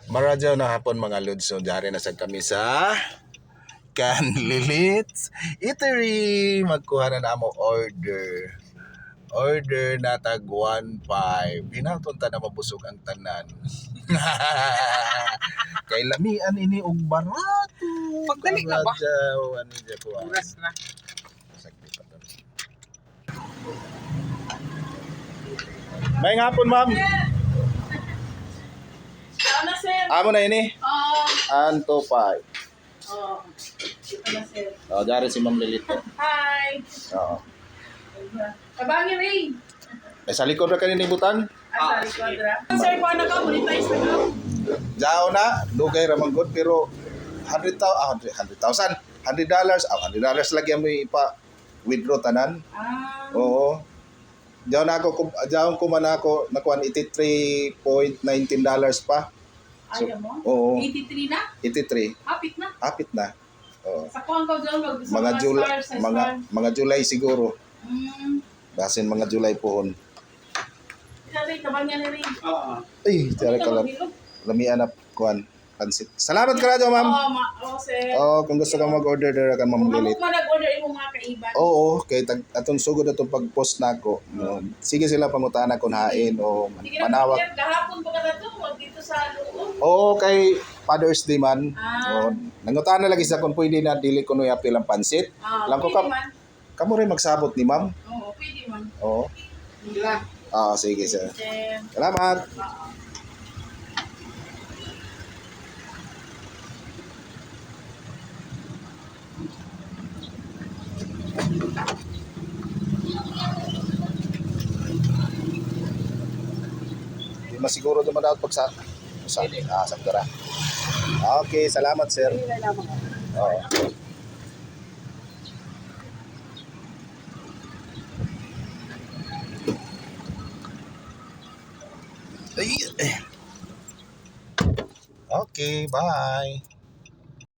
Maradyo na hapon mga lods. So, diyari na sa kami sa Canlilits Eatery. Magkuha na mo order. Order na tag 1.5. Hinatunta na mabusog ang tanan. Kay lamian ini og barato. Pagdali na ba? Ano dyan po? Oras na. Saglit pa doon. May hapon, ma'am. Ano, sir? Amo na ini. Anto 5. Oh. Ito na, sir. Oh, dari si Ma'am Lilito. Hi! Oo. Kabangi, Ray! Eh, sa likod na kanina butang. Sorry, Quadra. Sir, kung ano ka, monetize na ka? Diyaw na, dugay ramang good, pero $100,000, $100 lagi mo ipa-withdraw tanan. Oo. Diyaw na ako, diyaw ko man ako, nakuha $83.19 pa. So, Ayaw mo? oo. 83 na? 83. Hapit na. Hapit na. Oo. Sa kuhan ka dyan, wag sa Mga July, stars, sa star. mga July siguro. Basin mga July pohon. Ito, Ray, kabangi ni Ray. Ay, tiyara ka lang. Lamian na kuhan. Pansit. Salamat ka na dyan, ma'am. Sir. Oo, kung gusto ka mag-order, dara ka Ma'am Kung Lilit. mo nag-order yung mga kaiban. Oo, kay atong sugod atong pag-post nako. Sige sila pangutana kung hain o Sige na, manawag. sir. Kahapon pa ka na ito, wag dito sa loob. Oo, kay Father's Day man. Ah. Oo, nangutana lagi sa kung pwede na dili ko noy apil ang pansit. Lang ko Pwede man. kamo rin magsabot ni ma'am. Oo, pwede man. Oo. Ilan? Sige sir. Sir. Salamat. Di masiguro naman dapat pag sa sagdara. Okay, salamat sir. Oo. Okay, bye.